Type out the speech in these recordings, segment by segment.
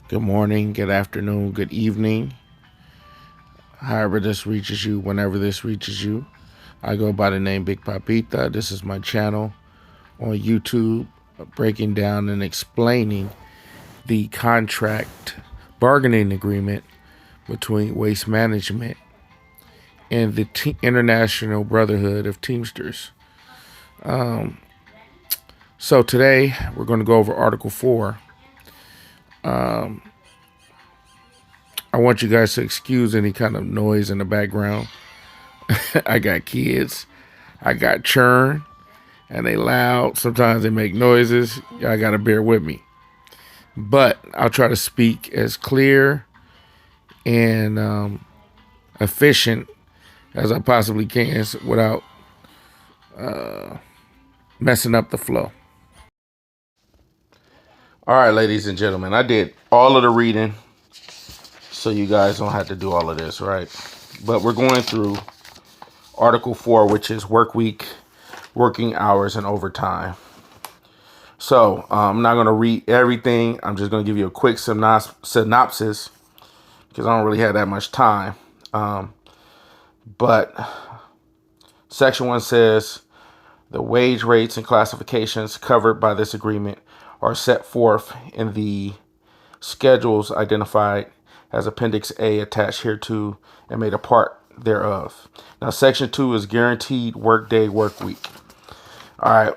good morning, good afternoon, good evening, however this reaches you, whenever this reaches you. I go by the name Big Papita. This is my channel on YouTube, breaking down and explaining the contract bargaining agreement between Waste Management and the International Brotherhood of Teamsters. So today we're going to go over Article 4. I want you guys to excuse any kind of noise in the background. I got kids. I got churn, and they loud. Sometimes they make noises. Y'all got to bear with me. But I'll try to speak as clear and efficient as I possibly can without messing up the flow. All right, ladies and gentlemen, I did all of the reading, so you guys don't have to do all of this, right? But we're going through Article 4, which is work week, working hours, and overtime. So I'm not going to read everything. I'm just going to give you a quick synopsis because I don't really have that much time. But Section 1 says the wage rates and classifications covered by this agreement are set forth in the schedules identified as Appendix A attached hereto and made a part thereof. Now, Section 2 is guaranteed workday work week. All right.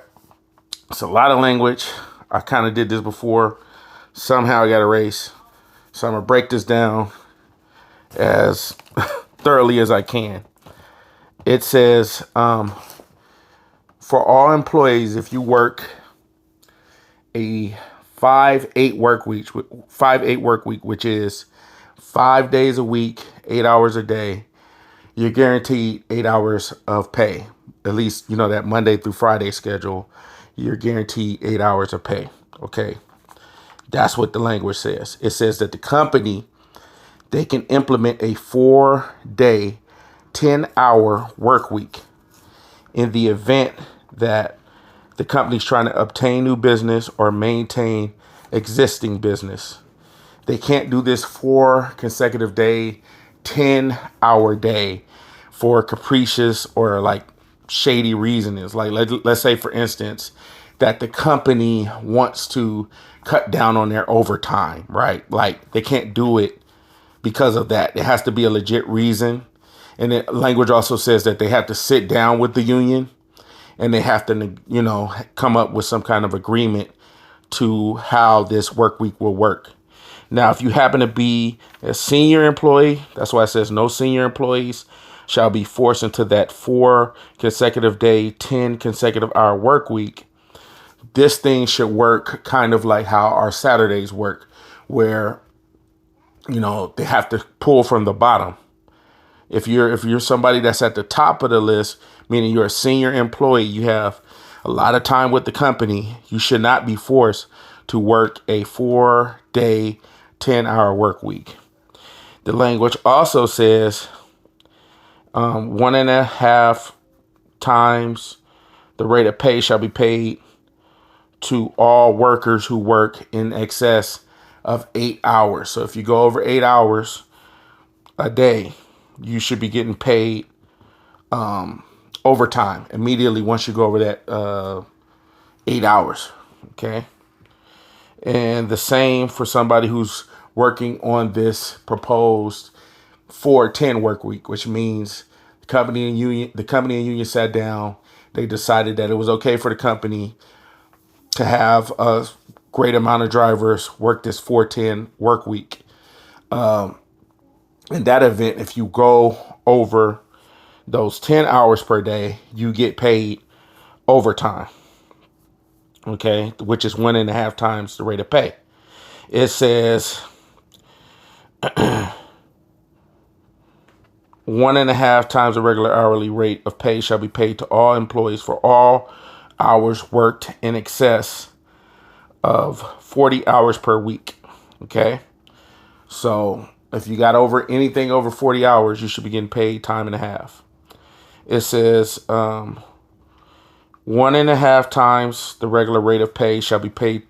It's a lot of language. I kind of did this before. Somehow I got erased. So I'm going to break this down as thoroughly as I can. It says, for all employees, if you work a 5-8 work week, 5-8 work week, which is 5 days a week, 8 hours a day, you're guaranteed 8 hours of pay. At least, you know, that Monday through Friday schedule, you're guaranteed 8 hours of pay. Okay. That's what the language says. It says that the company, they can implement a 4-day, 10-hour work week in the event that the company's trying to obtain new business or maintain existing business. They can't do this 4 consecutive day, 10-hour day for capricious or like shady reasons. Like let's say, for instance, that the company wants to cut down on their overtime, right? Like they can't do it because of that. It has to be a legit reason. And the language also says that they have to sit down with the union and they have to, you know, come up with some kind of agreement to how this work week will work. Now, if you happen to be a senior employee, that's why it says no senior employees shall be forced into that 4 consecutive day, 10 consecutive hour work week. This thing should work kind of like how our Saturdays work, where, you know, they have to pull from the bottom. If you're somebody that's at the top of the list, meaning you're a senior employee, you have a lot of time with the company, you should not be forced to work a 4-day, 10-hour work week. The language also says 1.5 times the rate of pay shall be paid to all workers who work in excess of 8 hours. So if you go over 8 hours a day, you should be getting paid overtime immediately once you go over that 8 hours. Okay. And the same for somebody who's working on this proposed 4-10 work week, which means the company and union sat down. They decided that it was okay for the company to have a great amount of drivers work this 4-10 work week. In that event, if you go over those 10 hours per day, you get paid overtime. Okay, which is 1.5 times the rate of pay. It says 1.5 times the regular hourly rate of pay shall be paid to all employees for all hours worked in excess of 40 hours per week. Okay, so if you got anything over 40 hours, you should be getting paid time and a half. It says 1.5 times the regular rate of pay shall be paid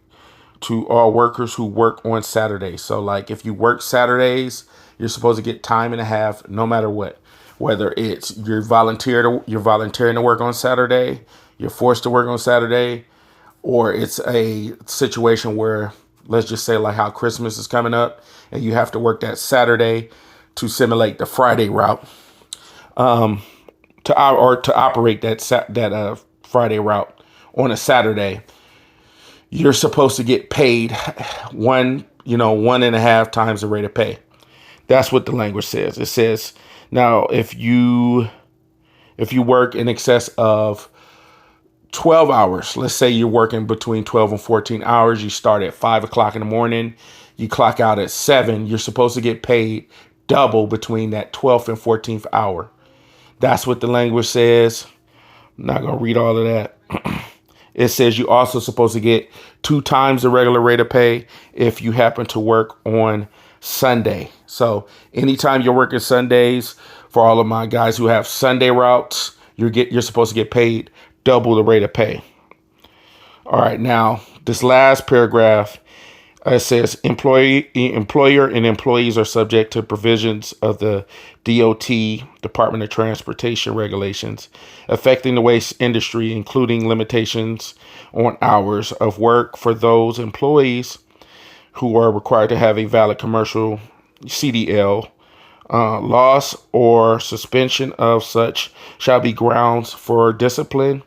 to all workers who work on Saturdays. So like if you work Saturdays, you're supposed to get time and a half no matter what. Whether it's you're volunteering to work on Saturday, you're forced to work on Saturday, or it's a situation where, let's just say like how Christmas is coming up and you have to work that Saturday to simulate the Friday route, to operate that Friday route on a Saturday. You're supposed to get paid 1.5 times the rate of pay. That's what the language says. It says now if you work in excess of 12 hours, let's say you're working between 12 and 14 hours, you start at 5 o'clock in the morning, you clock out at 7, you're supposed to get paid double between that 12th and 14th hour. That's what the language says. I'm not going to read all of that. It says you also supposed to get 2 times the regular rate of pay if you happen to work on Sunday. So anytime you're working Sundays, for all of my guys who have Sunday routes, you're supposed to get paid double the rate of pay. All right, now this last paragraph, it says employer and employees are subject to provisions of the DOT, Department of Transportation regulations affecting the waste industry, including limitations on hours of work for those employees who are required to have a valid commercial CDL. Loss or suspension of such shall be grounds for discipline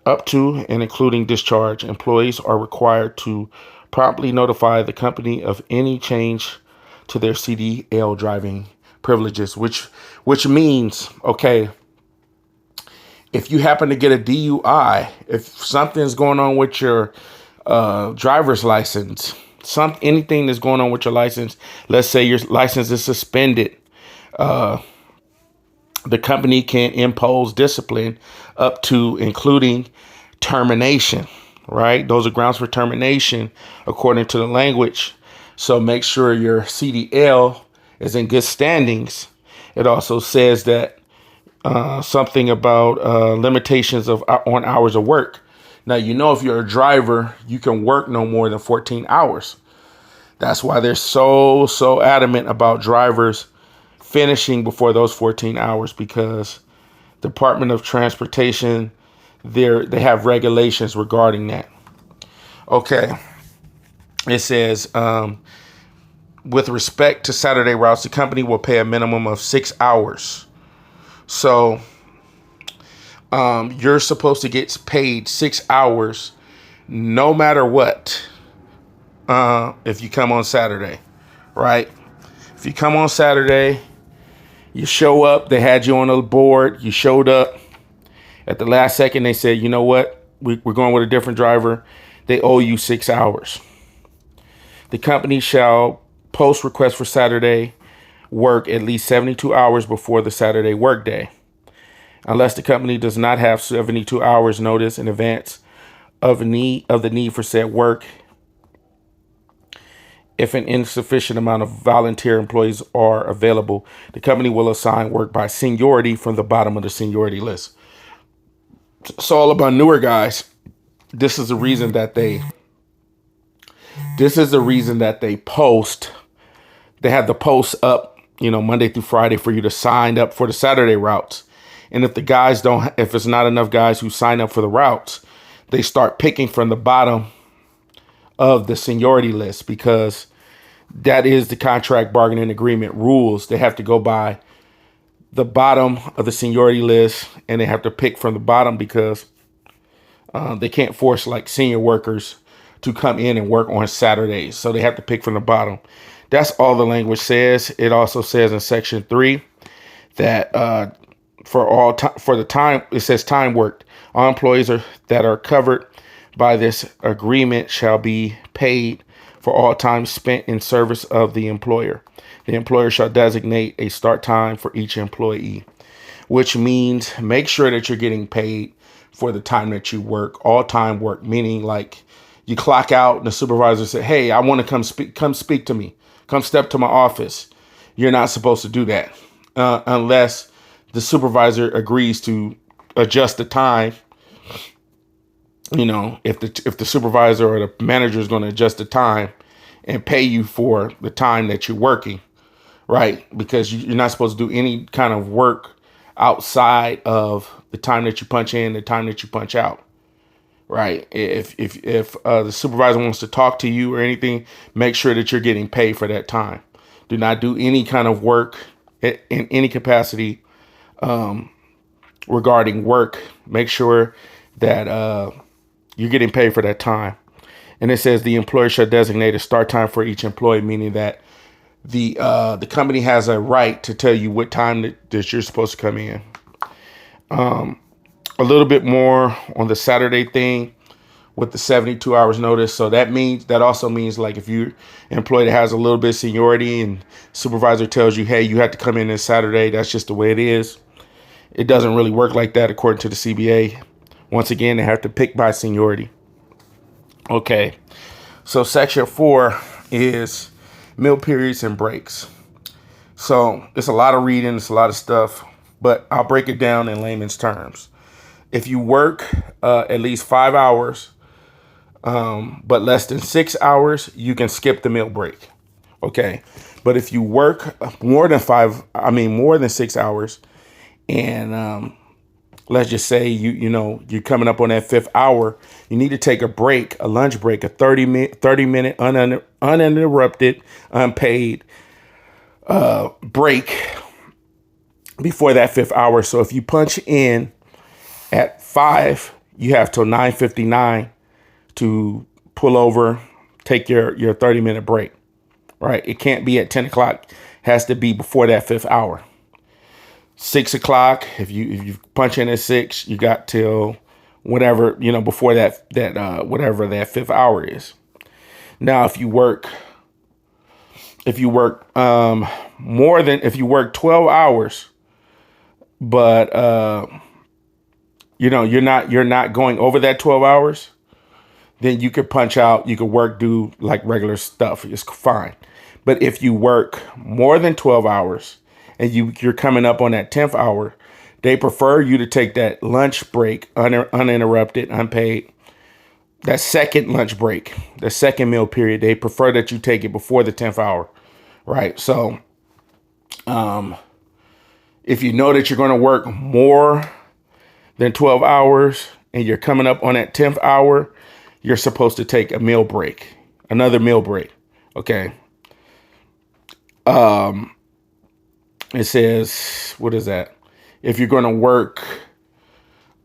up to and including discharge. Employees are required to promptly notify the company of any change to their CDL driving privileges, which means, okay, if you happen to get a DUI, if something's going on with your driver's license, anything that's going on with your license, let's say your license is suspended, the company can impose discipline up to including termination, right? Those are grounds for termination according to the language. So make sure your CDL is in good standings. It also says that something about limitations on hours of work. Now, if you're a driver, you can work no more than 14 hours. That's why they're so adamant about drivers finishing before those 14 hours, because Department of Transportation, they have regulations regarding that. Okay. It says, with respect to Saturday routes, the company will pay a minimum of 6 hours. So you're supposed to get paid 6 hours no matter what, if you come on Saturday, right? If you come on Saturday, you show up, they had you on the board, you showed up. At the last second, they said, you know what? We're going with a different driver. They owe you 6 hours. The company shall post request for Saturday work at least 72 hours before the Saturday workday. Unless the company does not have 72 hours notice in advance of the need for said work. If an insufficient amount of volunteer employees are available, the company will assign work by seniority from the bottom of the seniority list. It's all about newer guys. This is the reason that they post. They have the posts up, Monday through Friday for you to sign up for the Saturday routes. And if it's not enough guys who sign up for the routes, they start picking from the bottom of the seniority list, because that is the contract bargaining agreement rules. They have to go by the bottom of the seniority list, and they have to pick from the bottom because they can't force like senior workers to come in and work on Saturdays. So they have to pick from the bottom. That's all the language says. It also says in section 3 that for the time, it says time worked. All employees that are covered by this agreement shall be paid for all time spent in service of the employer. The employer shall designate a start time for each employee, which means make sure that you're getting paid for the time that you work. All time work, meaning like you clock out and the supervisor said, hey, I want to come speak to me. Come step to my office. You're not supposed to do that unless the supervisor agrees to adjust the time if the supervisor or the manager is going to adjust the time and pay you for the time that you're working, right? Because you're not supposed to do any kind of work outside of the time that you punch in, the time that you punch out, right? If the supervisor wants to talk to you or anything, make sure that you're getting paid for that time. Do not do any kind of work in any capacity regarding work. Make sure that you're getting paid for that time. And it says the employer shall designate a start time for each employee, meaning that the company has a right to tell you what time that you're supposed to come in. A little bit more on the Saturday thing with the 72 hours notice. So that also means like if you're an employee that has a little bit of seniority and supervisor tells you, hey, you have to come in this Saturday, that's just the way it is. It doesn't really work like that according to the CBA. Once again, they have to pick by seniority. Okay, so section 4 is meal periods and breaks. So it's a lot of reading, it's a lot of stuff, but I'll break it down in layman's terms. If you work at least 5 hours, but less than 6 hours, you can skip the meal break. Okay, but if you work more than 6 hours, and let's just say you're coming up on that 5th hour, you need to take a break, a lunch break, a 30-minute uninterrupted, unpaid break before that 5th hour. So if you punch in at 5, you have till 9:59 to pull over, take your 30-minute break, right? It can't be at 10 o'clock. It has to be before that 5th hour. 6 o'clock, if you punch in at 6, you got till whatever, before that whatever that 5th hour is. Now, if you work 12 hours, but you're not going over that 12 hours, then you could punch out, you could work, do like regular stuff. It's fine. But if you work more than 12 hours and you're coming up on that 10th hour, they prefer you to take that lunch break uninterrupted, unpaid. That second lunch break, the second meal period, they prefer that you take it before the 10th hour, right? So if you know that you're going to work more than 12 hours and you're coming up on that 10th hour, you're supposed to take a meal break, another meal break. Okay. It says, what is that? If you're going to work,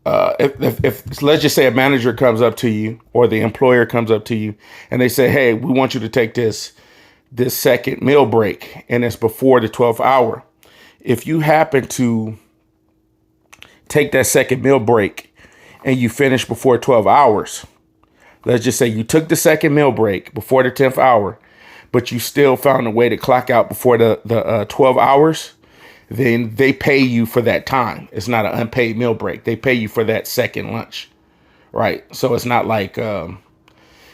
if let's just say a manager comes up to you or the employer comes up to you and they say, hey, we want you to take this second meal break, and it's before the 12th hour. If you happen to take that second meal break and you finish before 12 hours, let's just say you took the second meal break before the 10th hour, but you still found a way to clock out before the 12 hours, then they pay you for that time. It's not an unpaid meal break. They pay you for that second lunch, right? So it's not like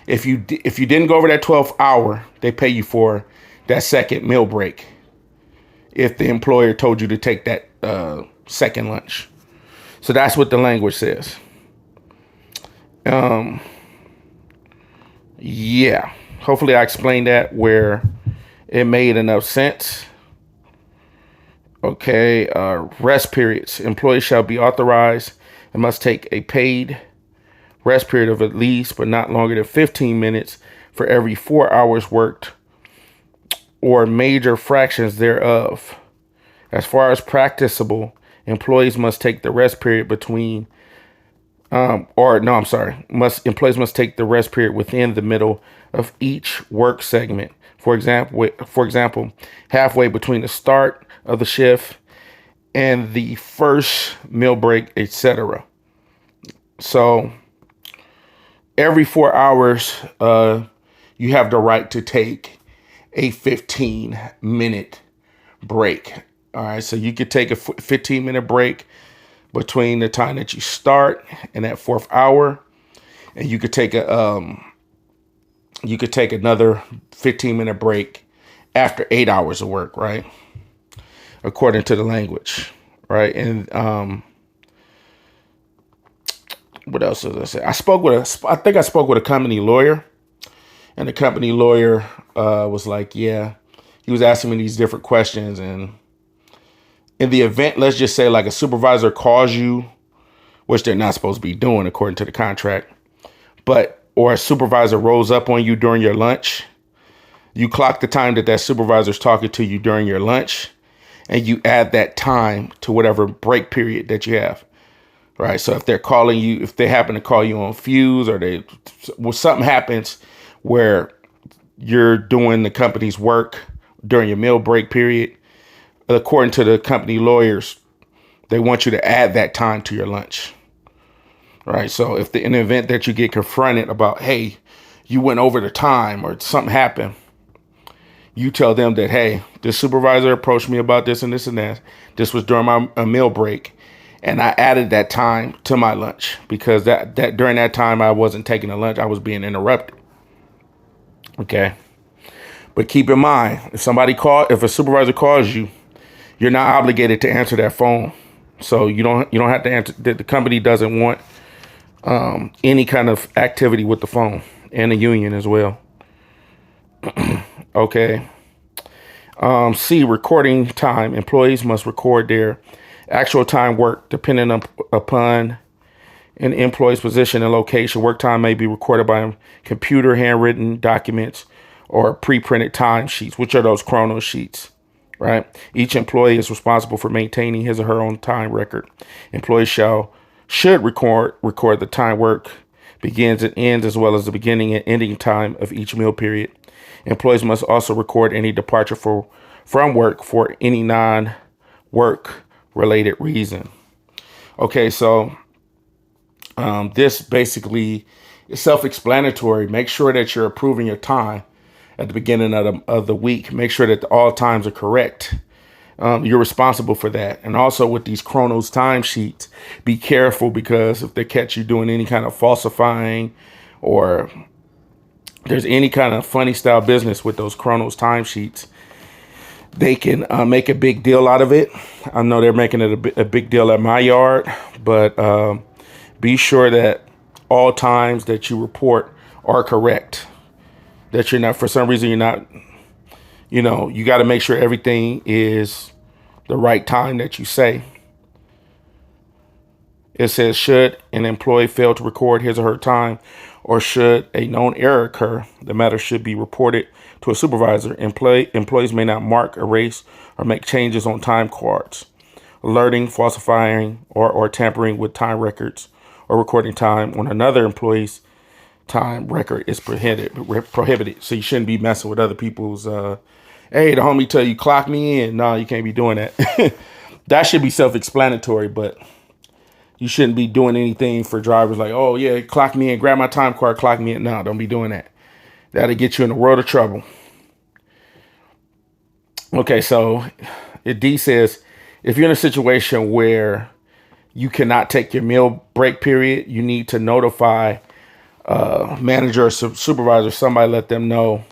if you didn't go over that 12th hour, they pay you for that second meal break if the employer told you to take that second lunch. So that's what the language says. Yeah. Hopefully I explained that where it made enough sense. Okay. Rest periods. Employees shall be authorized and must take a paid rest period of at least, but not longer than 15 minutes for every 4 hours worked or major fractions thereof. As far as practicable, employees must take the rest period between employees must take the rest period within the middle of each work segment. For example, halfway between the start of the shift and the first meal break, etc. So every 4 hours, you have the right to take a 15-minute break. All right, so you could take a 15-minute break between the time that you start and that 4th hour, and you could take another 15-minute break after 8 hours of work, right? According to the language, right? And What else did I say? I think I spoke with a company lawyer, and the company lawyer was like, yeah, he was asking me these different questions. And in the event, let's just say like a supervisor calls you, which they're not supposed to be doing according to the contract, or a supervisor rolls up on you during your lunch, you clock the time that supervisor's talking to you during your lunch, and you add that time to whatever break period that you have. Right. So if they're calling you, if they happen to call you on fuse, or something happens where you're doing the company's work during your meal break period, according to the company lawyers, they want you to add that time to your lunch. Right. So if in the event that you get confronted about, hey, you went over the time or something happened, you tell them that, hey, the supervisor approached me about this and this and that. This was during my meal break. And I added that time to my lunch because that during that time I wasn't taking a lunch. I was being interrupted. Okay. But keep in mind, if a supervisor calls you, you're not obligated to answer that phone. So you don't have to answer. The company doesn't want any kind of activity with the phone, and the union as well. Okay. C, recording time. Employees must record their actual time work depending upon an employee's position and location. Work time may be recorded by computer, handwritten documents, or pre-printed time sheets, which are those chrono sheets, right? Each employee is responsible for maintaining his or her own time record. Employees should record the time work begins and ends, as well as the beginning and ending time of each meal period. Employees must also record any departure from work for any non-work related reason. Okay, so this basically is self-explanatory. Make sure that you're approving your time at the beginning of the week. Make sure that all times are correct. You're responsible for that. And also with these Chronos timesheets, be careful, because if they catch you doing any kind of falsifying, or there's any kind of funny style business with those Chronos timesheets, they can make a big deal out of it. I know they're making it a big deal at my yard, but be sure that all times that you report are correct. That you're not, for some reason, you're not, you got to make sure everything is the right time that you say. It says, should an employee fail to record his or her time, or should a known error occur, the matter should be reported to a supervisor. Employees may not mark, erase, or make changes on time cards. Alerting, falsifying, or tampering with time records or recording time on another employee's time record is prohibited. So you shouldn't be messing with other people's, hey, the homie tell you clock me in. No, you can't be doing that. That should be self-explanatory, but you shouldn't be doing anything for drivers like, oh, yeah, clock me in, grab my time card, clock me in. No, don't be doing that. That'll get you in a world of trouble. Okay, so D says, if you're in a situation where you cannot take your meal break period, you need to notify manager or supervisor, somebody, let them know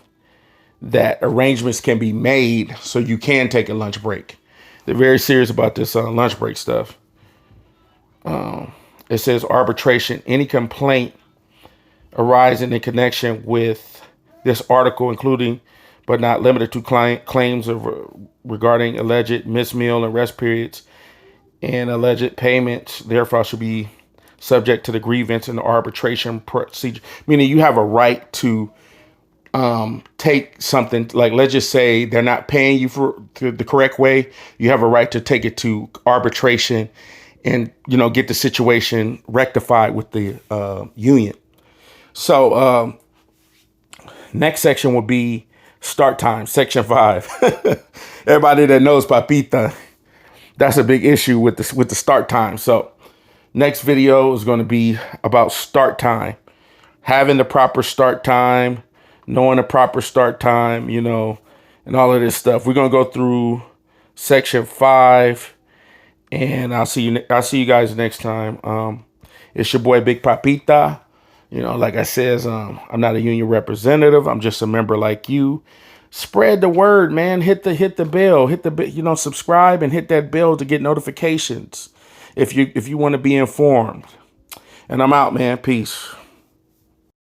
that arrangements can be made so you can take a lunch break. They're very serious about this lunch break stuff. It says arbitration. Any complaint arising in connection with this article, including but not limited to claims regarding alleged missed meal and rest periods and alleged payments, therefore should be subject to the grievance and the arbitration procedure. Meaning you have a right to take something, like, let's just say they're not paying you for the correct way. You have a right to take it to arbitration and, get the situation rectified with the union. So next section will be start time, section 5. Everybody that knows Papita, that's a big issue with the start time. So next video is going to be about start time, having the proper start time, knowing the proper start time, and all of this stuff. We're going to go through section 5, and I'll see you guys next time. It's your boy Big Papita. Like I says, I'm not a union representative. I'm just a member like you. Spread the word, man. Hit the bell, subscribe and hit that bell to get notifications if you want to be informed. And I'm out, man. Peace.